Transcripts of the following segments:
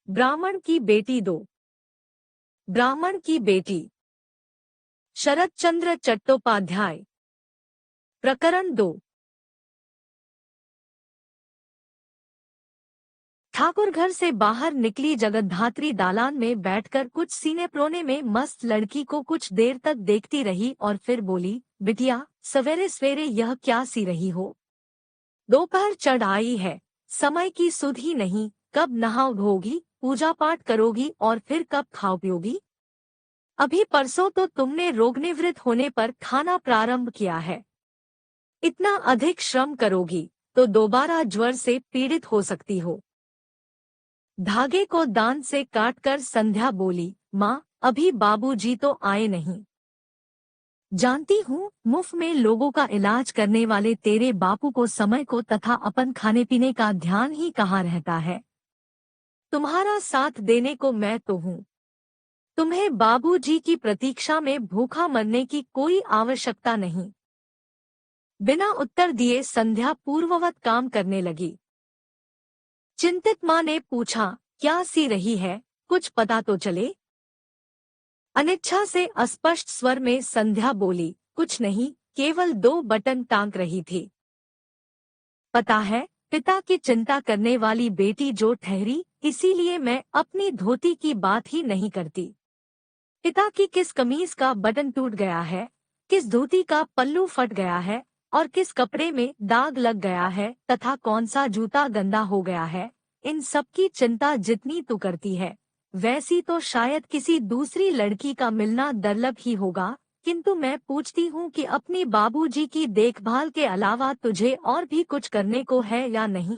ब्राह्मण की बेटी दो। ब्राह्मण की बेटी। शरत चंद्र चट्टोपाध्याय। प्रकरण 2। ठाकुर घर से बाहर निकली जगद्धात्री दालान में बैठकर कुछ सीने प्रोने में मस्त लड़की को कुछ देर तक देखती रही और फिर बोली, बिटिया, सवेरे सवेरे यह क्या सी रही हो? दोपहर चढ़ आई है, समय की सुध ही नहीं। कब नहाओ धोगी, पूजा पाठ करोगी और फिर कब खाओ पियोगी? अभी परसों तो तुमने रोगनिवृत्त होने पर खाना प्रारंभ किया है। इतना अधिक श्रम करोगी तो दोबारा ज्वर से पीड़ित हो सकती हो। धागे को दांत से काटकर संध्या बोली, माँ, अभी बाबूजी तो आए नहीं। जानती हूँ, मुफ्त में लोगों का इलाज करने वाले तेरे बापू को समय को तथा अपन खाने पीने का ध्यान ही कहाँ रहता है। तुम्हारा साथ देने को मैं तो हूँ। तुम्हें बाबूजी की प्रतीक्षा में भूखा मरने की कोई आवश्यकता नहीं। बिना उत्तर दिए संध्या पूर्ववत काम करने लगी। चिंतित माँ ने पूछा, क्या सी रही है, कुछ पता तो चले। अनिच्छा से अस्पष्ट स्वर में संध्या बोली, कुछ नहीं, केवल 2 बटन टांक रही थी। पता है, पिता की चिंता करने वाली बेटी जो ठहरी, इसीलिए मैं अपनी धोती की बात ही नहीं करती। पिता की किस कमीज का बटन टूट गया है, किस धोती का पल्लू फट गया है और किस कपड़े में दाग लग गया है तथा कौन सा जूता गंदा हो गया है, इन सब की चिंता जितनी तू करती है, वैसी तो शायद किसी दूसरी लड़की का मिलना दुर्लभ ही होगा। किंतु मैं पूछती हूँ कि अपने बाबूजी की देखभाल के अलावा तुझे और भी कुछ करने को है या नहीं?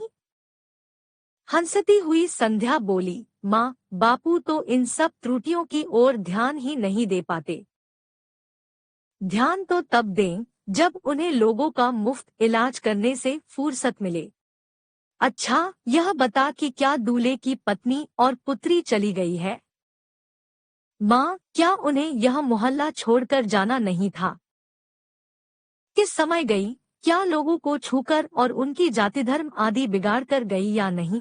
हंसती हुई संध्या बोली, माँ, बापू तो इन सब त्रुटियों की ओर ध्यान ही नहीं दे पाते। ध्यान तो तब दें जब उन्हें लोगों का मुफ्त इलाज करने से फुर्सत मिले। अच्छा, यह बता कि क्या दूल्हे की पत्नी और पुत्री चली गई है? माँ, क्या उन्हें यह मोहल्ला छोड़कर जाना नहीं था? किस समय गई? क्या लोगों को छूकर और उनकी जाति धर्म आदि बिगाड़ कर गई या नहीं?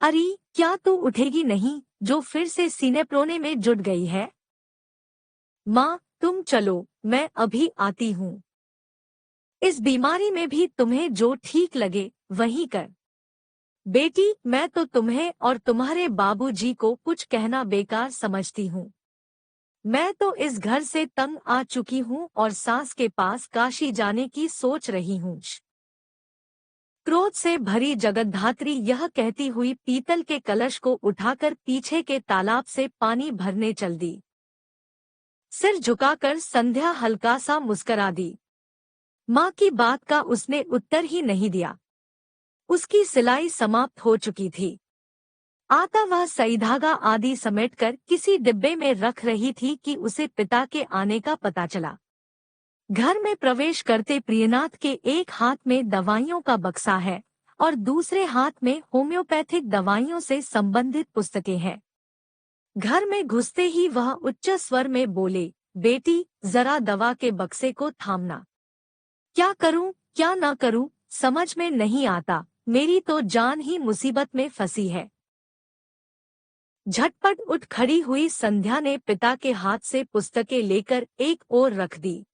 अरे, क्या तू उठेगी नहीं, जो फिर से सीने प्रोने में जुट गई है? माँ, तुम चलो, मैं अभी आती हूँ। इस बीमारी में भी तुम्हें जो ठीक लगे वही कर। बेटी, मैं तो तुम्हें और तुम्हारे बाबूजी को कुछ कहना बेकार समझती हूँ। मैं तो इस घर से तंग आ चुकी हूँ और सास के पास काशी जाने की सोच रही हूँ। क्रोध से भरी जगद्धात्री यह कहती हुई पीतल के कलश को उठाकर पीछे के तालाब से पानी भरने चल दी। सिर झुकाकर संध्या हल्का सा मुस्करा दी। माँ की बात का उसने उत्तर ही नहीं दिया। उसकी सिलाई समाप्त हो चुकी थी। आता वह सई धागा आदि समेटकर किसी डिब्बे में रख रही थी कि उसे पिता के आने का पता चला। घर में प्रवेश करते प्रियनाथ के एक हाथ में दवाइयों का बक्सा है और दूसरे हाथ में होम्योपैथिक दवाइयों से संबंधित पुस्तकें हैं। घर में घुसते ही वह उच्च स्वर में बोले, बेटी, जरा दवा के बक्से को थामना। क्या करूं, क्या न करूं, समझ में नहीं आता। मेरी तो जान ही मुसीबत में फंसी है। झटपट उठ खड़ी हुई संध्या ने पिता के हाथ से पुस्तकें लेकर एक ओर रख दी।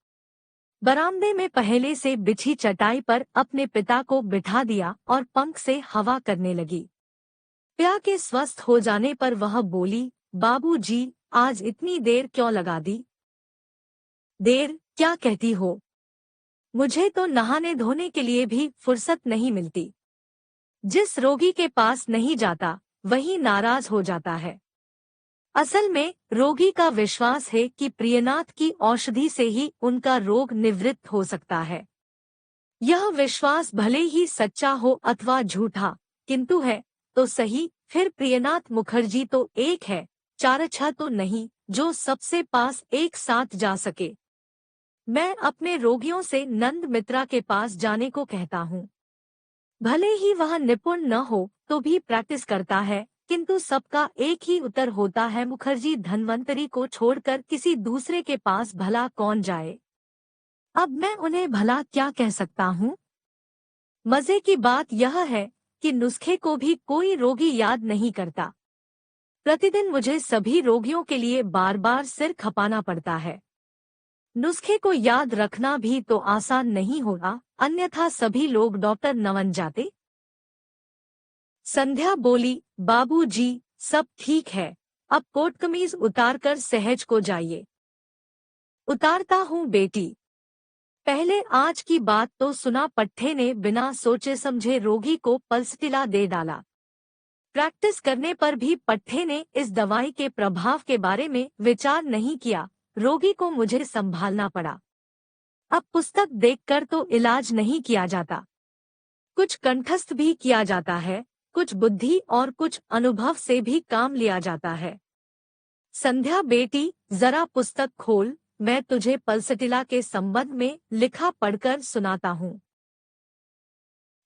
बरामदे में पहले से बिछी चटाई पर अपने पिता को बिठा दिया और पंख से हवा करने लगी। पिता के स्वस्थ हो जाने पर वह बोली, बाबूजी, आज इतनी देर क्यों लगा दी? देर, क्या कहती हो? मुझे तो नहाने धोने के लिए भी फुर्सत नहीं मिलती। जिस रोगी के पास नहीं जाता वही नाराज हो जाता है। असल में रोगी का विश्वास है कि प्रियनाथ की औषधि से ही उनका रोग निवृत्त हो सकता है। यह विश्वास भले ही सच्चा हो अथवा झूठा, किंतु है तो सही। फिर प्रियनाथ मुखर्जी तो एक है, चारछा तो नहीं, जो सबसे पास एक साथ जा सके। मैं अपने रोगियों से नंद मित्रा के पास जाने को कहता हूँ। भले ही वह निपुण न हो तो भी प्रैक्टिस करता है, किंतु सबका एक ही उत्तर होता है, मुखर्जी धन्वंतरी को छोड़कर किसी दूसरे के पास भला कौन जाए। अब मैं उन्हें भला क्या कह सकता हूँ? मजे की बात यह है कि नुस्खे को भी कोई रोगी याद नहीं करता। प्रतिदिन मुझे सभी रोगियों के लिए बार बार सिर खपाना पड़ता है। नुस्खे को याद रखना भी तो आसान नहीं होगा, अन्यथा सभी लोग डॉक्टर न बन जाते। संध्या बोली, बाबूजी, सब ठीक है, अब कोट कमीज उतारकर सहज को जाइए। उतारता हूँ बेटी। पहले आज की बात तो सुना। पट्टे ने बिना सोचे समझे रोगी को पल्सटिला दे डाला। प्रैक्टिस करने पर भी पट्टे ने इस दवाई के प्रभाव के बारे में विचार नहीं किया। रोगी को मुझे संभालना पड़ा। अब पुस्तक देखकर तो इलाज नहीं किया जाता, कुछ कंठस्थ भी किया जाता है, कुछ बुद्धि और कुछ अनुभव से भी काम लिया जाता है। संध्या बेटी, जरा पुस्तक खोल, मैं तुझे पल्सटिला के संबंध में लिखा पढ़कर सुनाता हूँ।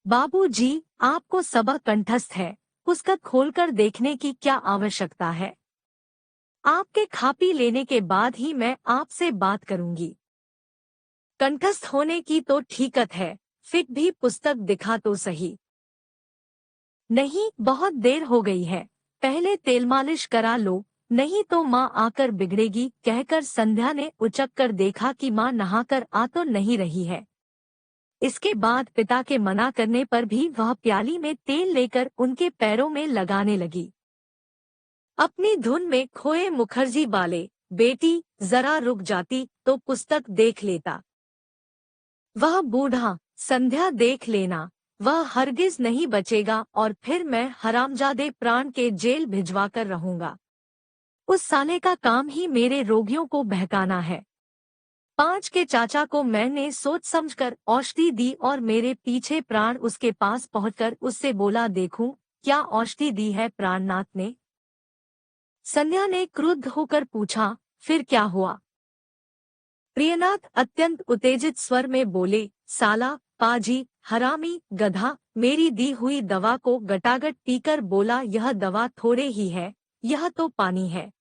बाबूजी, आपको सबक कंठस्थ है, पुस्तक खोलकर देखने की क्या आवश्यकता है? आपके खा पी लेने के बाद ही मैं आपसे बात करूंगी। कंठस्थ होने की तो ठीकत है, फिर भी पुस्तक दिखा तो सही। नहीं, बहुत देर हो गई है, पहले तेल मालिश करा लो, नहीं तो माँ आकर बिगड़ेगी, कहकर संध्या ने उचक कर देखा कि माँ नहाकर आ तो नहीं रही है। इसके बाद पिता के मना करने पर भी वह प्याली में तेल लेकर उनके पैरों में लगाने लगी। अपनी धुन में खोए मुखर्जी बाले, बेटी जरा रुक जाती तो पुस्तक देख लेता। वह बूढ़ा, संध्या देख लेना, वह हरगिज नहीं बचेगा और फिर मैं हरामजादे प्राण के जेल भिजवा कर रहूंगा। उस साले का काम ही मेरे रोगियों को बहकाना है। 5 के चाचा को मैंने सोच समझकर औषधि दी और मेरे पीछे प्राण उसके पास पहुंचकर उससे बोला, देखूं क्या औषधि दी है प्राणनाथ ने? संध्या ने क्रुद्ध होकर पूछा, फिर क्या हुआ? प्रियनाथ अत्यंत उत्तेजित स्वर में बोले, साला, पाजी, हरामी, गधा, मेरी दी हुई दवा को गटागट पीकर बोला, यह दवा थोड़े ही है, यह तो पानी है,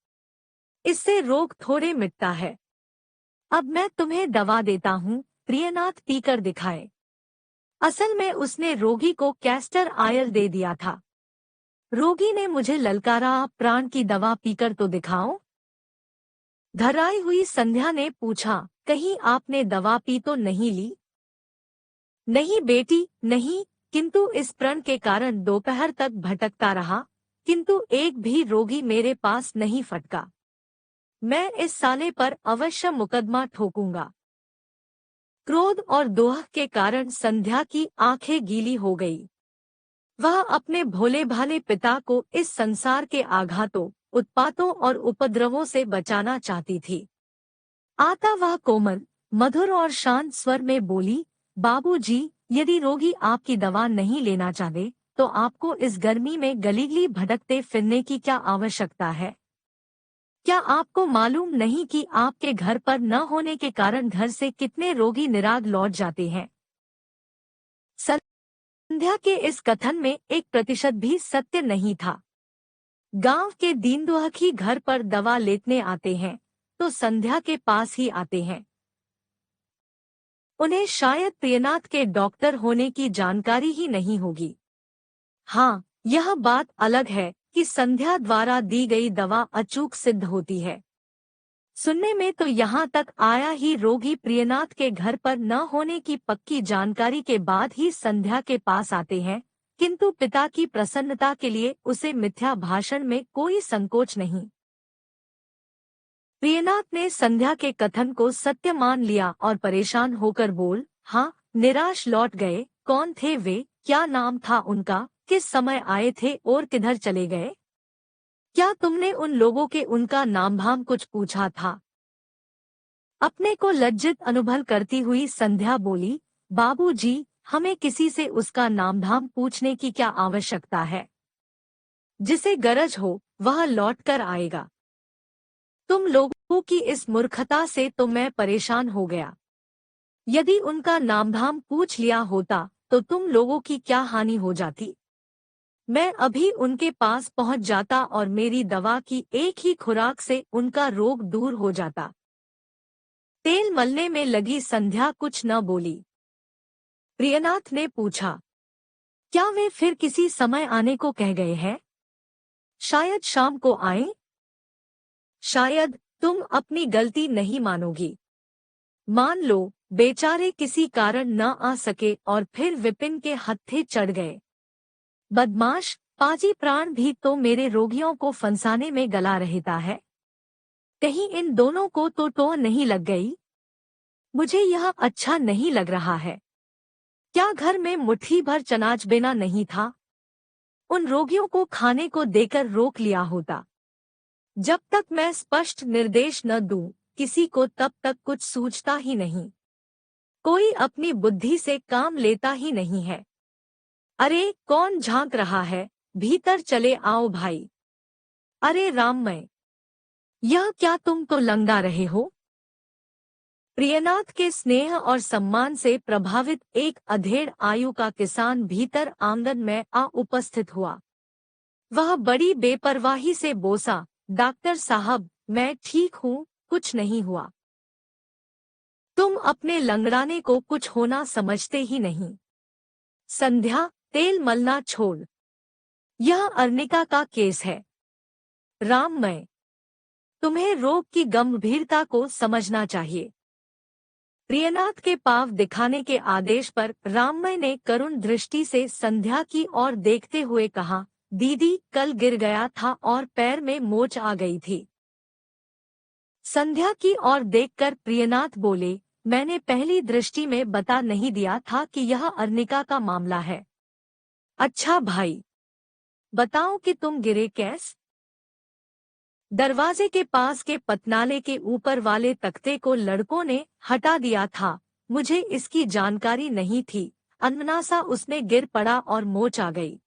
इससे रोग थोड़े मिटता है। अब मैं तुम्हें दवा देता हूँ, प्रियनाथ पीकर दिखाए। असल में उसने रोगी को कैस्टर आयल दे दिया था। रोगी ने मुझे ललकारा, आप प्राण की दवा पीकर तो दिखाओ। धराई हुई संध्या ने पूछा, कहीं आपने दवा पी तो नहीं ली? नहीं बेटी, नहीं, किंतु इस प्रण के कारण दोपहर तक भटकता रहा, किंतु एक भी रोगी मेरे पास नहीं फटका। मैं इस साले पर अवश्य मुकदमा ठोकूंगा। क्रोध और दोह के कारण संध्या की आंखें गीली हो गई। वह अपने भोले भाले पिता को इस संसार के आघातों, उत्पातों और उपद्रवों से बचाना चाहती थी। आता वह कोमल, मधुर और शांत स्वर में बोली, बाबूजी, यदि रोगी आपकी दवा नहीं लेना चाहे तो आपको इस गर्मी में गली गली भटकते फिरने की क्या आवश्यकता है? क्या आपको मालूम नहीं कि आपके घर पर न होने के कारण घर से कितने रोगी निराग लौट जाते हैं? संध्या के इस कथन में 1% भी सत्य नहीं था। गांव के दीनदुखी घर पर दवा लेने आते हैं तो संध्या के पास ही आते हैं। उन्हें शायद प्रियनाथ के डॉक्टर होने की जानकारी ही नहीं होगी। हाँ, यह बात अलग है कि संध्या द्वारा दी गई दवा अचूक सिद्ध होती है। सुनने में तो यहाँ तक आया ही रोगी प्रियनाथ के घर पर न होने की पक्की जानकारी के बाद ही संध्या के पास आते हैं, किंतु पिता की प्रसन्नता के लिए उसे मिथ्या भाषण में कोई संकोच नहीं। प्रियनाथ ने संध्या के कथन को सत्य मान लिया और परेशान होकर बोल, हाँ, निराश लौट गए। कौन थे वे, क्या नाम था उनका, किस समय आए थे और किधर चले गए? क्या तुमने उन लोगों के उनका नाम धाम कुछ पूछा था? अपने को लज्जित अनुभव करती हुई संध्या बोली, बाबूजी, हमें किसी से उसका नाम धाम पूछने की क्या आवश्यकता है? जिसे गरज हो वह लौट कर आएगा। तुम लोगों की इस मूर्खता से तो मैं परेशान हो गया। यदि उनका नाम धाम पूछ लिया होता तो तुम लोगों की क्या हानि हो जाती? मैं अभी उनके पास पहुंच जाता और मेरी दवा की एक ही खुराक से उनका रोग दूर हो जाता। तेल मलने में लगी संध्या कुछ न बोली। प्रियनाथ ने पूछा, क्या वे फिर किसी समय आने को कह गए हैं? शायद शाम को आए। शायद तुम अपनी गलती नहीं मानोगी। मान लो बेचारे किसी कारण न आ सके और फिर विपिन के हत्थे चढ़ गए। बदमाश पाजी प्राण भी तो मेरे रोगियों को फंसाने में गला रहता है। कहीं इन दोनों को तो टो नहीं लग गई। मुझे यह अच्छा नहीं लग रहा है। क्या घर में मुट्ठी भर चनाच बेना नहीं था? उन रोगियों को खाने को देकर रोक लिया होता। जब तक मैं स्पष्ट निर्देश न दूं, किसी को तब तक कुछ सूझता ही नहीं। कोई अपनी बुद्धि से काम लेता ही नहीं है। अरे कौन झांक रहा है? भीतर चले आओ भाई। अरे राममय, यह क्या तुम तो लंगड़ा रहे हो? प्रियनाथ के स्नेह और सम्मान से प्रभावित एक अधेड़ आयु का किसान भीतर आंगन में आ उपस्थित हुआ। वह बड़ी बेपरवाही से बोसा, डॉक्टर साहब, मैं ठीक हूँ, कुछ नहीं हुआ। तुम अपने लंगड़ाने को कुछ होना समझते ही नहीं। संध्या, तेल मलना छोड़। यह अर्निका का केस है। राममय, तुम्हें रोग की गंभीरता को समझना चाहिए। प्रियनाथ के पांव दिखाने के आदेश पर राममय ने करुण दृष्टि से संध्या की ओर देखते हुए कहा, दीदी कल गिर गया था और पैर में मोच आ गई थी। संध्या की ओर देखकर प्रियनाथ बोले, मैंने पहली दृष्टि में बता नहीं दिया था कि यह अर्निका का मामला है। अच्छा भाई, बताओ कि तुम गिरे कैसे? दरवाजे के पास के पतनाले के ऊपर वाले तख्ते को लड़कों ने हटा दिया था। मुझे इसकी जानकारी नहीं थी। अनमना उसमें गिर पड़ा और मोच आ गई।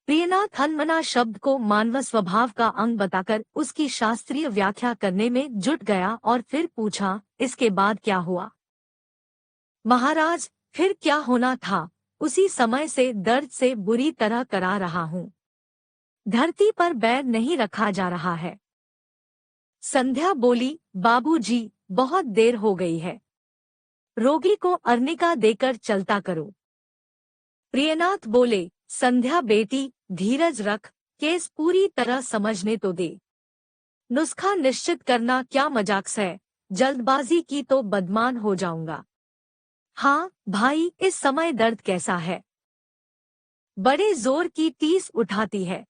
प्रियनाथ अनमना शब्द को मानव स्वभाव का अंग बताकर उसकी शास्त्रीय व्याख्या करने में जुट गया और फिर पूछा, इसके बाद क्या हुआ? महाराज, फिर क्या होना था? उसी समय से दर्द से बुरी तरह करा रहा हूँ। धरती पर पैर नहीं रखा जा रहा है। संध्या बोली, बाबूजी, बहुत देर हो गई है। रोगी को अर्निका देकर चलता करो। प्रियनाथ बोले, संध्या बेटी, धीरज रख, केस पूरी तरह समझने तो दे। नुस्खा निश्चित करना क्या मजाक है? जल्दबाजी की तो बदमान हो जाऊंगा। हाँ भाई, इस समय दर्द कैसा है? बड़े जोर की टीस उठाती है।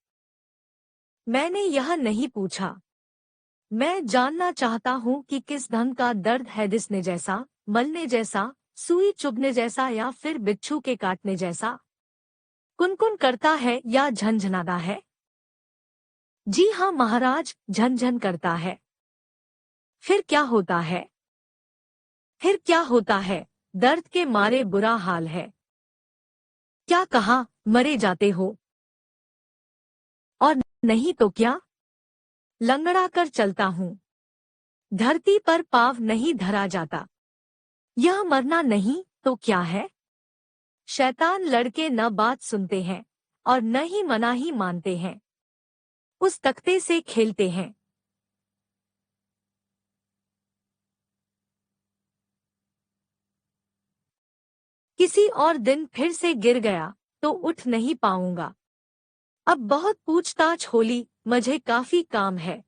मैंने यह नहीं पूछा। मैं जानना चाहता हूँ कि किस ढंग का दर्द है, दिसने जैसा, मलने जैसा, सुई चुभने जैसा या फिर बिच्छू के काटने जैसा? कुनकुन करता है या झनझनाता है? जी हाँ महाराज, झनझन करता है। फिर क्या होता है? फिर क्या होता है? दर्द के मारे बुरा हाल है। क्या कहा, मरे जाते हो? और नहीं तो क्या? लंगड़ा कर चलता हूँ। धरती पर पाँव नहीं धरा जाता। यह मरना नहीं तो क्या है? शैतान लड़के न बात सुनते हैं और न ही मनाही मानते हैं। उस तख्ते से खेलते हैं। किसी और दिन फिर से गिर गया तो उठ नहीं पाऊंगा। अब बहुत पूछताछ होली, मुझे काफी काम है।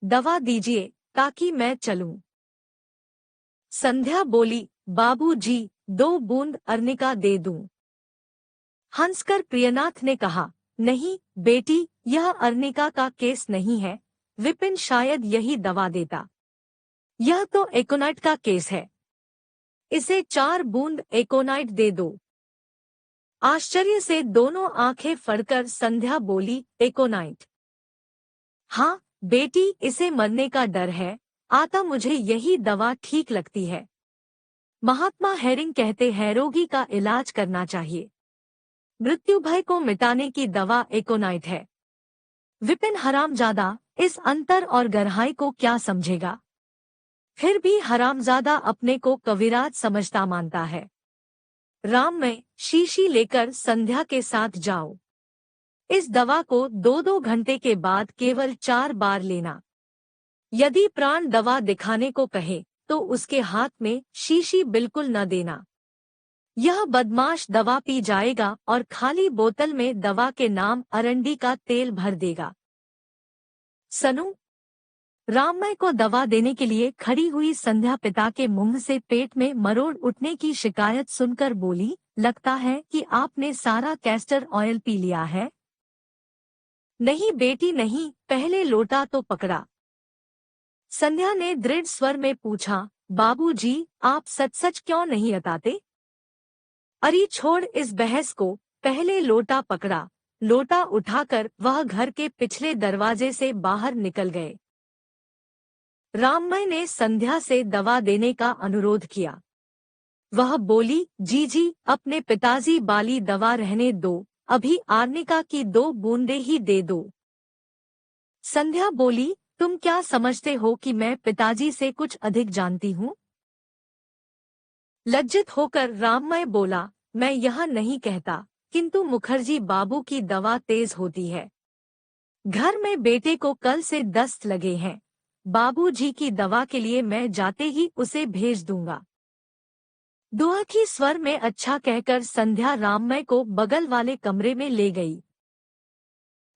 दवा दीजिए ताकि मैं चलूं। संध्या बोली, बाबूजी, 2 बूंद अर्निका दे दूं? हंसकर प्रियनाथ ने कहा, नहीं बेटी, यह अर्निका का केस नहीं है। विपिन शायद यही दवा देता। यह तो एकोनाइट का केस है। इसे 4 बूंद एकोनाइट दे दो। आश्चर्य से दोनों आंखें फड़कर संध्या बोली, एकोनाइट? हाँ बेटी, इसे मरने का डर है। आता मुझे यही दवा ठीक लगती है। महात्मा हेरिंग कहते हैं रोगी का इलाज करना चाहिए। मृत्यु भय को मिटाने की दवा एकोनाइट है। विपिन हरामजादा इस अंतर और गहराई को क्या समझेगा? फिर भी हरामजादा अपने को कविराज समझता मानता है। राम में शीशी लेकर संध्या के साथ जाओ। इस दवा को 2-2 घंटे के बाद केवल 4 बार लेना। यदि प्राण दवा दिखाने को कहे तो उसके हाथ में शीशी बिल्कुल न देना। यह बदमाश दवा पी जाएगा और खाली बोतल में दवा के नाम अरंडी का तेल भर देगा। सनू। राममय को दवा देने के लिए खड़ी हुई संध्या पिता के मुंह से पेट में मरोड़ उठने की शिकायत सुनकर बोली, लगता है कि आपने सारा कैस्टर ऑयल पी लिया है। नहीं बेटी नहीं, पहले लोटा तो पकड़ा। संध्या ने दृढ़ स्वर में पूछा, बाबूजी, आप सच सच क्यों नहीं बताते? अरे छोड़ इस बहस को, पहले लोटा पकड़ा। लोटा उठाकर वह घर के पिछले दरवाजे से बाहर निकल गए। राममय ने संध्या से दवा देने का अनुरोध किया। वह बोली, जी अपने पिताजी वाली दवा रहने दो, अभी आर्निका की 2 बूंदें ही दे दो। संध्या बोली, तुम क्या समझते हो कि मैं पिताजी से कुछ अधिक जानती हूँ? लज्जित होकर राममय बोला, मैं यह नहीं कहता, किंतु मुखर्जी बाबू की दवा तेज होती है। घर में बेटे को कल से दस्त लगे हैं। बाबूजी की दवा के लिए मैं जाते ही उसे भेज दूंगा। दुआखी स्वर में अच्छा कहकर संध्या राममय को बगल वाले कमरे में ले गई।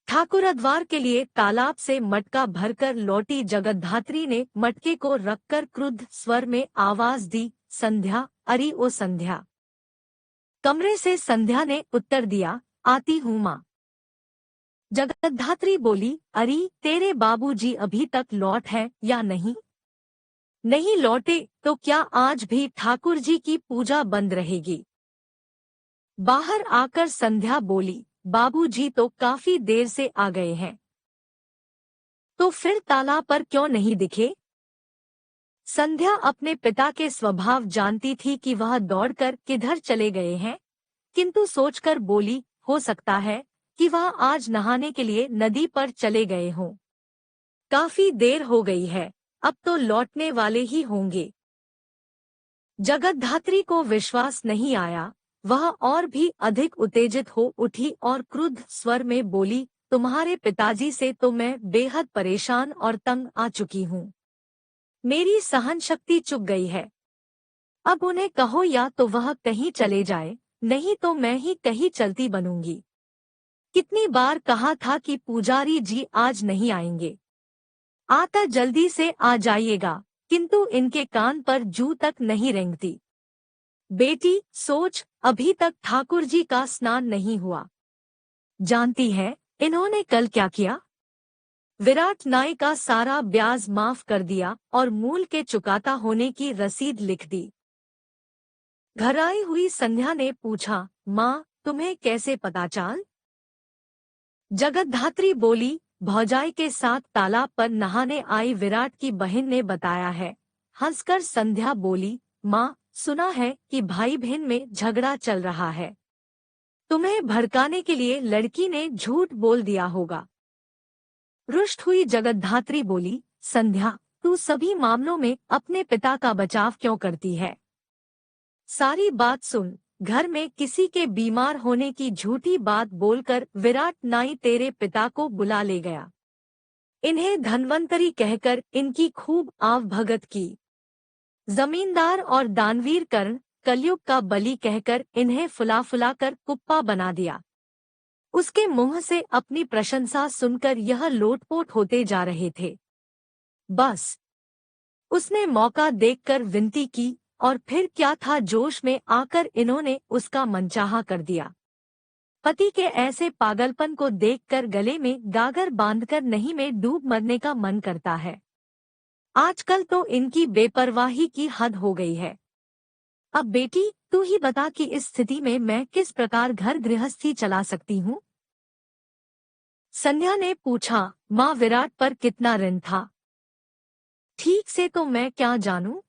ठाकुरद्वार के लिए तालाब से मटका भरकर लौटी जगद्धात्री ने मटके को रखकर क्रुद्ध स्वर में आवाज दी, संध्या, अरे ओ संध्या। कमरे से संध्या ने उत्तर दिया, आती हूँ माँ। जगद्धात्री बोली, अरे तेरे बाबूजी अभी तक लौट है या नहीं? नहीं लौटे तो क्या आज भी ठाकुर जी की पूजा बंद रहेगी? बाहर आकर संध्या बोली, बाबूजी तो काफी देर से आ गए हैं। तो फिर ताला पर क्यों नहीं दिखे? संध्या अपने पिता के स्वभाव जानती थी कि वह दौड़कर किधर चले गए हैं, किंतु सोचकर बोली, हो सकता है कि वह आज नहाने के लिए नदी पर चले गए हों। काफी देर हो गई है, अब तो लौटने वाले ही होंगे। जगद्धात्री को विश्वास नहीं आया। वह और भी अधिक उत्तेजित हो उठी और क्रुद्ध स्वर में बोली, तुम्हारे पिताजी से तो मैं बेहद परेशान और तंग आ चुकी हूँ। मेरी सहन शक्ति चुक गई है। अब उन्हें कहो या तो वह कहीं चले जाए, नहीं तो मैं ही कहीं चलती बनूंगी। कितनी बार कहा था कि पुजारी जी आज नहीं आएंगे, आता जल्दी से आ जाइएगा, किंतु इनके कान पर जू तक नहीं रेंगती। बेटी सोच, अभी तक ठाकुर जी का स्नान नहीं हुआ। जानती है इन्होंने कल क्या किया? विराट नाई का सारा ब्याज माफ कर दिया और मूल के चुकाता होने की रसीद लिख दी। घर आई हुई संध्या ने पूछा, माँ तुम्हें कैसे पता चाल? जगद्धात्री बोली, भौजाई के साथ तालाब पर नहाने आई विराट की बहन ने बताया है। हंसकर संध्या बोली, माँ सुना है कि भाई बहन में झगड़ा चल रहा है। तुम्हें भड़काने के लिए लड़की ने झूठ बोल दिया होगा। रुष्ट हुई जगद्धात्री बोली, संध्या तू सभी मामलों में अपने पिता का बचाव क्यों करती है? सारी बात सुन। घर में किसी के बीमार होने की झूठी बात बोलकर विराट नाई तेरे पिता को बुला ले गया। इन्हें धन्वंतरी कहकर इनकी खूब आवभगत की। जमींदार और दानवीर कर्ण कलयुग का बलि कहकर इन्हें फुला फुला कर कुप्पा बना दिया। उसके मुंह से अपनी प्रशंसा सुनकर यह लोटपोट होते जा रहे थे। बस उसने मौका देखकर विनती की और फिर क्या था, जोश में आकर इन्होंने उसका मनचाहा कर दिया। पति के ऐसे पागलपन को देखकर गले में गागर बांधकर नहीं में डूब मरने का मन करता है। आजकल तो इनकी बेपरवाही की हद हो गई है। अब बेटी तू ही बता कि इस स्थिति में मैं किस प्रकार घर गृहस्थी चला सकती हूँ? संध्या ने पूछा, माँ विराट पर कितना ऋण था? ठीक से तो मैं क्या जानूं,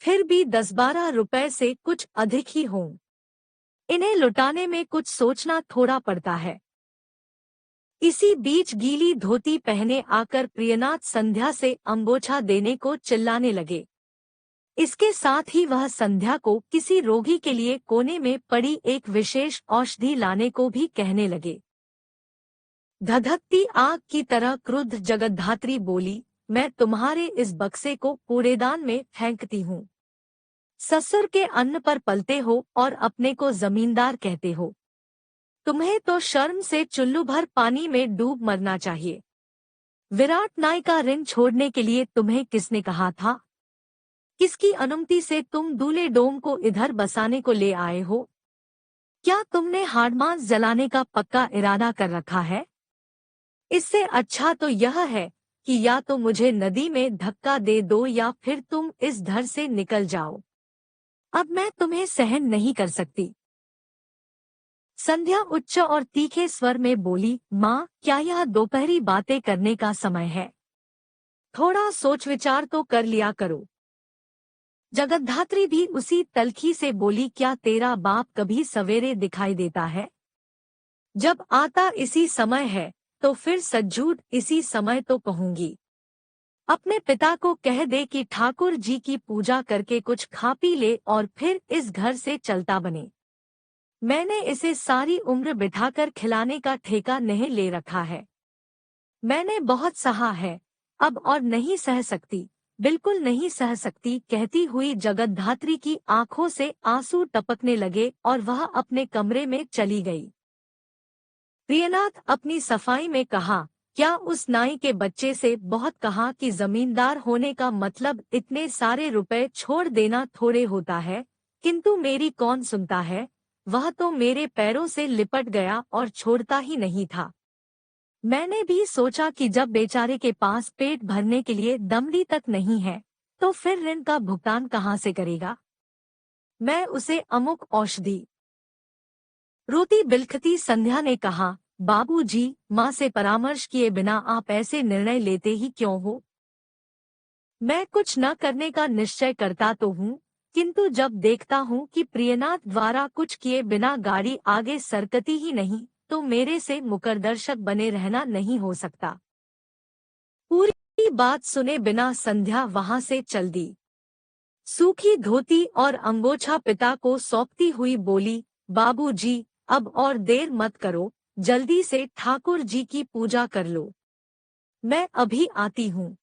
फिर भी 10-12 रुपए से कुछ अधिक ही हों। इन्हें लुटाने में कुछ सोचना थोड़ा पड़ता है। इसी बीच गीली धोती पहने आकर प्रियनाथ संध्या से अंगोछा देने को चिल्लाने लगे। इसके साथ ही वह संध्या को किसी रोगी के लिए कोने में पड़ी एक विशेष औषधि लाने को भी कहने लगे। धधकती आग की तरह क्रुद्ध जगद्धात्री बोली, मैं तुम्हारे इस बक्से को कूड़ेदान में फेंकती हूँ। ससुर के अन्न पर पलते हो और अपने को जमींदार कहते हो। तुम्हें तो शर्म से चुल्लू भर पानी में डूब मरना चाहिए। विराट नाई का ऋण छोड़ने के लिए तुम्हें किसने कहा था? किसकी अनुमति से तुम दूल्हे डोम को इधर बसाने को ले आए हो? क्या तुमने हाड़मांस जलाने का पक्का इरादा कर रखा है? इससे अच्छा तो यह है कि या तो मुझे नदी में धक्का दे दो या फिर तुम इस घर से निकल जाओ। अब मैं तुम्हें सहन नहीं कर सकती। संध्या उच्च और तीखे स्वर में बोली, माँ, क्या यह दोपहरी बातें करने का समय है? थोड़ा सोच विचार तो कर लिया करो। जगद्धात्री भी उसी तलखी से बोली, क्या तेरा बाप कभी सवेरे दिखाई देता है? जब आता इसी समय है तो फिर सज्जूट इसी समय तो कहूंगी। अपने पिता को कह दे कि ठाकुर जी की पूजा करके कुछ खा पी ले और फिर इस घर से चलता बने। मैंने इसे सारी उम्र बिठाकर खिलाने का ठेका नहीं ले रखा है। मैंने बहुत सहा है, अब और नहीं सह सकती, बिल्कुल नहीं सह सकती। कहती हुई जगद्धात्री की आंखों से आंसू टपकने लगे और वह अपने कमरे में चली गई। प्रियनाथ अपनी सफाई में कहा, क्या उस नाई के बच्चे से बहुत कहा कि जमींदार होने का मतलब इतने सारे रुपए छोड़ देना थोड़े होता है, किंतु मेरी कौन सुनता है। वह तो मेरे पैरों से लिपट गया और छोड़ता ही नहीं था। मैंने भी सोचा कि जब बेचारे के पास पेट भरने के लिए दमड़ी तक नहीं है तो फिर ऋण का भुगतान कहाँ से करेगा। मैं उसे अमुक औषधि। रोती बिलखती संध्या ने कहा, बाबूजी, माँ से परामर्श किए बिना आप ऐसे निर्णय लेते ही क्यों हो? मैं कुछ न करने का निश्चय करता तो हूँ, किंतु जब देखता हूँ कि प्रियनाथ द्वारा कुछ किए बिना गाड़ी आगे सरकती ही नहीं, तो मेरे से मुकरदर्शक बने रहना नहीं हो सकता। पूरी बात सुने बिना संध्या वहां से चल दी। सूखी धोती और अंगोछा पिता को सौंपती हुई बोली, बाबूजी, अब और देर मत करो, जल्दी से ठाकुर जी की पूजा कर लो। मैं अभी आती हूँ।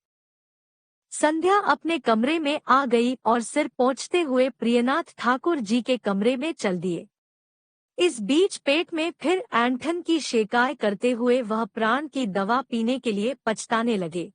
संध्या अपने कमरे में आ गई और सिर पोंछते हुए प्रियनाथ ठाकुर जी के कमरे में चल दिए। इस बीच पेट में फिर ऐंठन की शिकायत करते हुए वह प्राण की दवा पीने के लिए पछताने लगे।